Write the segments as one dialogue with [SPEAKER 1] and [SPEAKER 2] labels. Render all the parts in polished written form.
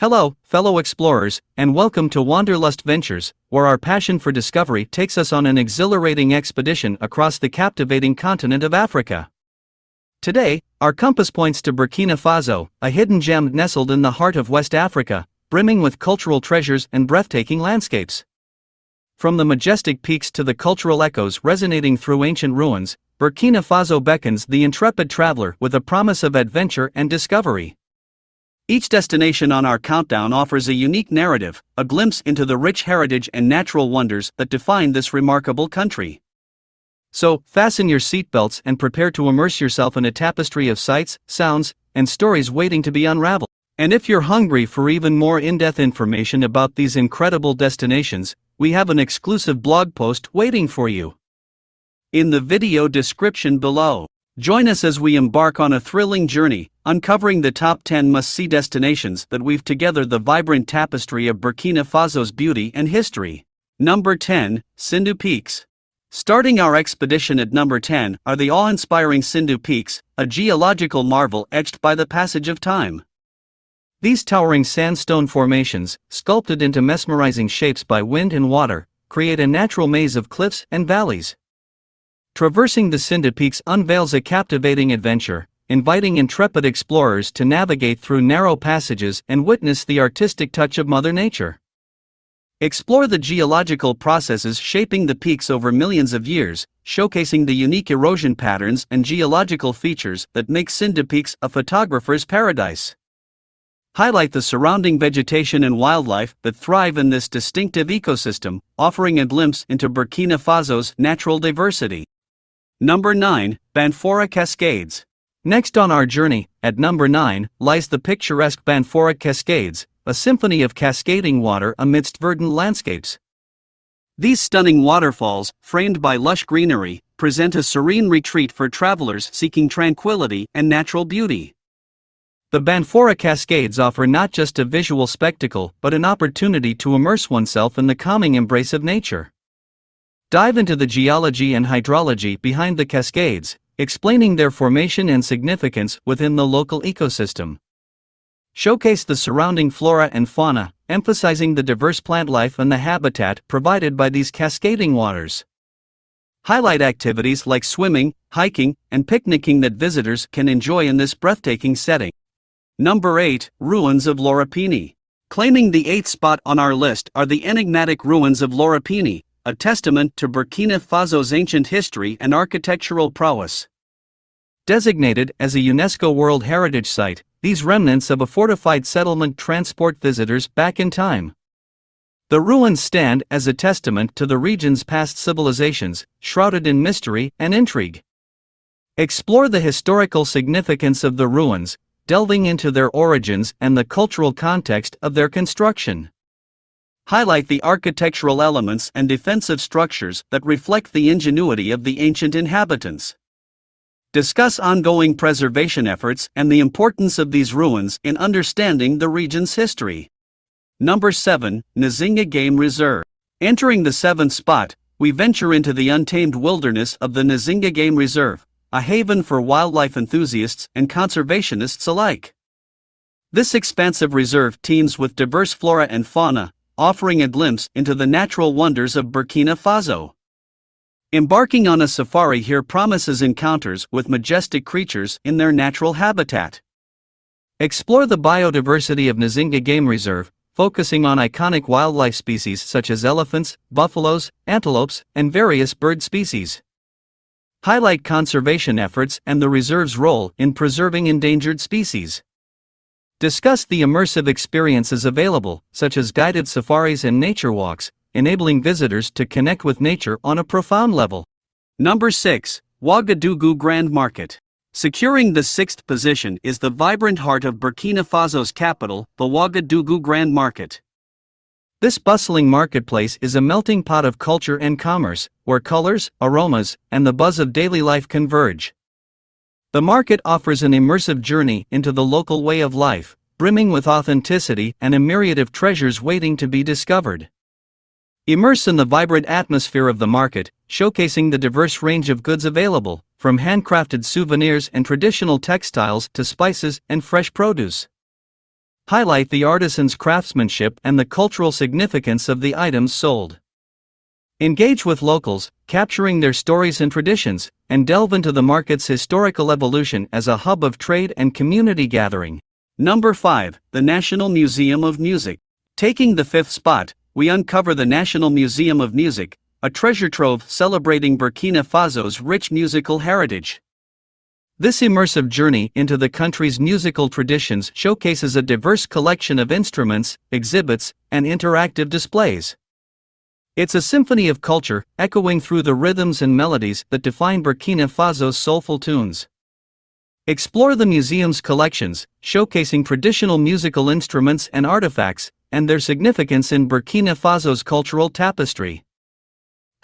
[SPEAKER 1] Hello, fellow explorers, and welcome to Wanderlust Ventures, where our passion for discovery takes us on an exhilarating expedition across the captivating continent of Africa. Today, our compass points to Burkina Faso, a hidden gem nestled in the heart of West Africa, brimming with cultural treasures and breathtaking landscapes. From the majestic peaks to the cultural echoes resonating through ancient ruins, Burkina Faso beckons the intrepid traveler with a promise of adventure and discovery. Each destination on our countdown offers a unique narrative, a glimpse into the rich heritage and natural wonders that define this remarkable country. So, fasten your seatbelts and prepare to immerse yourself in a tapestry of sights, sounds, and stories waiting to be unraveled. And if you're hungry for even more in-depth information about these incredible destinations, we have an exclusive blog post waiting for you in the video description below. Join us as we embark on a thrilling journey, uncovering the top 10 must-see destinations that weave together the vibrant tapestry of Burkina Faso's beauty and history. Number 10, Sindou Peaks. Starting our expedition at number 10 are the awe-inspiring Sindou Peaks, a geological marvel etched by the passage of time. These towering sandstone formations, sculpted into mesmerizing shapes by wind and water, create a natural maze of cliffs and valleys. Traversing the Sindou Peaks unveils a captivating adventure, inviting intrepid explorers to navigate through narrow passages and witness the artistic touch of Mother Nature. Explore the geological processes shaping the peaks over millions of years, showcasing the unique erosion patterns and geological features that make Sindou Peaks a photographer's paradise. Highlight the surrounding vegetation and wildlife that thrive in this distinctive ecosystem, offering a glimpse into Burkina Faso's natural diversity. Number 9, Banfora Cascades. Next on our journey, at number 9, lies the picturesque Banfora Cascades, a symphony of cascading water amidst verdant landscapes. These stunning waterfalls, framed by lush greenery, present a serene retreat for travelers seeking tranquility and natural beauty. The Banfora Cascades offer not just a visual spectacle but an opportunity to immerse oneself in the calming embrace of nature. Dive into the geology and hydrology behind the cascades, explaining their formation and significance within the local ecosystem. Showcase the surrounding flora and fauna, emphasizing the diverse plant life and the habitat provided by these cascading waters. Highlight activities like swimming, hiking, and picnicking that visitors can enjoy in this breathtaking setting. Number 8, Ruins of Loropeni. Claiming the 8th spot on our list are the enigmatic Ruins of Loropeni, a testament to Burkina Faso's ancient history and architectural prowess. Designated as a UNESCO World Heritage Site, these remnants of a fortified settlement transport visitors back in time. The ruins stand as a testament to the region's past civilizations, shrouded in mystery and intrigue. Explore the historical significance of the ruins, delving into their origins and the cultural context of their construction. Highlight the architectural elements and defensive structures that reflect the ingenuity of the ancient inhabitants. Discuss ongoing preservation efforts and the importance of these ruins in understanding the region's history. Number 7, Nazinga Game Reserve. Entering the 7th spot, we venture into the untamed wilderness of the Nazinga Game Reserve, a haven for wildlife enthusiasts and conservationists alike. This expansive reserve teems with diverse flora and fauna, offering a glimpse into the natural wonders of Burkina Faso. Embarking on a safari here promises encounters with majestic creatures in their natural habitat. Explore the biodiversity of Nazinga Game Reserve, focusing on iconic wildlife species such as elephants, buffaloes, antelopes, and various bird species. Highlight conservation efforts and the reserve's role in preserving endangered species. Discuss the immersive experiences available, such as guided safaris and nature walks, enabling visitors to connect with nature on a profound level. Number 6, Ouagadougou Grand Market. Securing the 6th position is the vibrant heart of Burkina Faso's capital, the Ouagadougou Grand Market. This bustling marketplace is a melting pot of culture and commerce, where colors, aromas, and the buzz of daily life converge. The market offers an immersive journey into the local way of life, brimming with authenticity and a myriad of treasures waiting to be discovered. Immerse in the vibrant atmosphere of the market, showcasing the diverse range of goods available, from handcrafted souvenirs and traditional textiles to spices and fresh produce. Highlight the artisan's craftsmanship and the cultural significance of the items sold. Engage with locals, capturing their stories and traditions, and delve into the market's historical evolution as a hub of trade and community gathering. Number 5. The National Museum of Music. Taking the 5th spot, we uncover the National Museum of Music, a treasure trove celebrating Burkina Faso's rich musical heritage. This immersive journey into the country's musical traditions showcases a diverse collection of instruments, exhibits, and interactive displays. It's a symphony of culture, echoing through the rhythms and melodies that define Burkina Faso's soulful tunes. Explore the museum's collections, showcasing traditional musical instruments and artifacts, and their significance in Burkina Faso's cultural tapestry.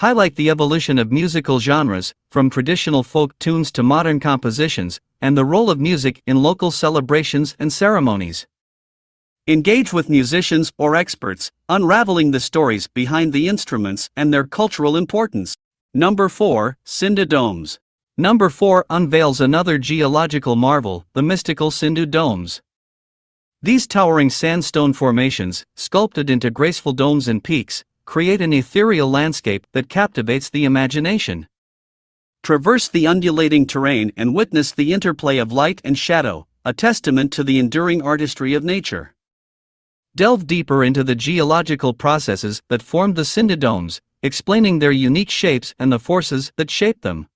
[SPEAKER 1] Highlight the evolution of musical genres, from traditional folk tunes to modern compositions, and the role of music in local celebrations and ceremonies. Engage with musicians or experts, unraveling the stories behind the instruments and their cultural importance. Number 4. Sindou Domes. Number 4 unveils another geological marvel, the mystical Sindou Domes. These towering sandstone formations, sculpted into graceful domes and peaks, create an ethereal landscape that captivates the imagination. Traverse the undulating terrain and witness the interplay of light and shadow, a testament to the enduring artistry of nature. Delve deeper into the geological processes that formed the Sindou Domes, explaining their unique shapes and the forces that shape them.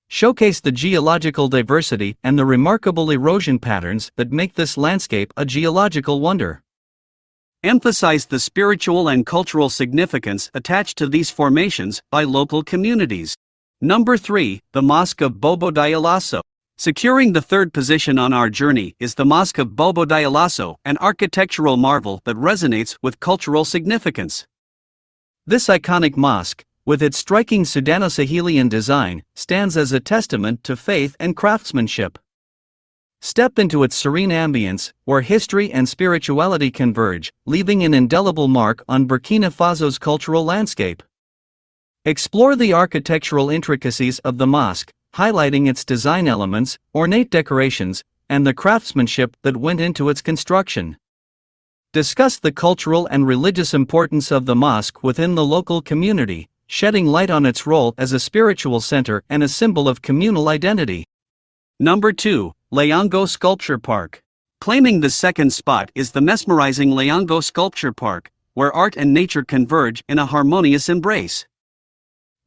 [SPEAKER 1] Showcase the geological diversity and the remarkable erosion patterns that make this landscape a geological wonder. Emphasize the spiritual and cultural significance attached to these formations by local communities. Number 3. The Mosque of Bobo-Dioulasso. Securing the 3rd position on our journey is the Mosque of Bobo-Dioulasso, an architectural marvel that resonates with cultural significance. This iconic mosque, with its striking Sudano-Sahelian design, stands as a testament to faith and craftsmanship. Step into its serene ambience, where history and spirituality converge, leaving an indelible mark on Burkina Faso's cultural landscape. Explore the architectural intricacies of the mosque, highlighting its design elements, ornate decorations, and the craftsmanship that went into its construction. Discuss the cultural and religious importance of the mosque within the local community, shedding light on its role as a spiritual center and a symbol of communal identity. Number 2. Laongo Sculpture Park. Claiming the 2nd spot is the mesmerizing Laongo Sculpture Park, where art and nature converge in a harmonious embrace.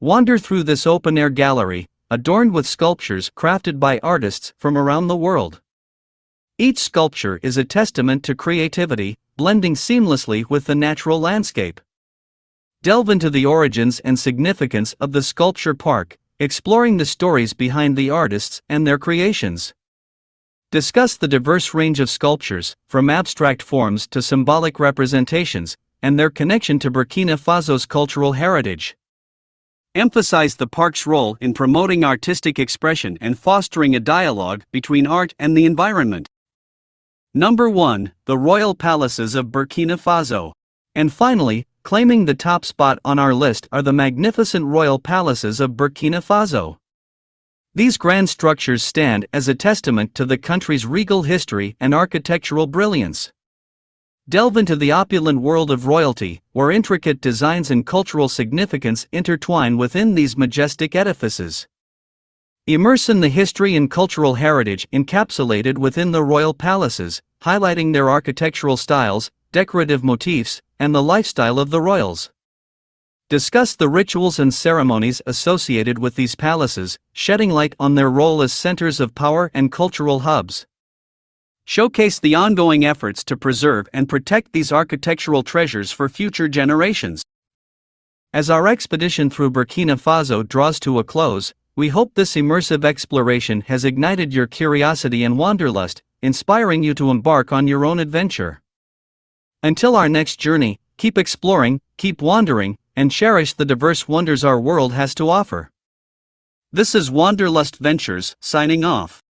[SPEAKER 1] Wander through this open-air gallery, adorned with sculptures crafted by artists from around the world. Each sculpture is a testament to creativity, blending seamlessly with the natural landscape. Delve into the origins and significance of the sculpture park, exploring the stories behind the artists and their creations. Discuss the diverse range of sculptures, from abstract forms to symbolic representations, and their connection to Burkina Faso's cultural heritage. Emphasize the park's role in promoting artistic expression and fostering a dialogue between art and the environment. Number 1. The Royal Palaces of Burkina Faso. And finally, claiming the top spot on our list are the magnificent Royal Palaces of Burkina Faso. These grand structures stand as a testament to the country's regal history and architectural brilliance. Delve into the opulent world of royalty, where intricate designs and cultural significance intertwine within these majestic edifices. Immerse in the history and cultural heritage encapsulated within the royal palaces, highlighting their architectural styles, decorative motifs, and the lifestyle of the royals. Discuss the rituals and ceremonies associated with these palaces, shedding light on their role as centers of power and cultural hubs. Showcase the ongoing efforts to preserve and protect these architectural treasures for future generations. As our expedition through Burkina Faso draws to a close, we hope this immersive exploration has ignited your curiosity and wanderlust, inspiring you to embark on your own adventure. Until our next journey, keep exploring, keep wandering, and cherish the diverse wonders our world has to offer. This is Wanderlust Ventures, signing off.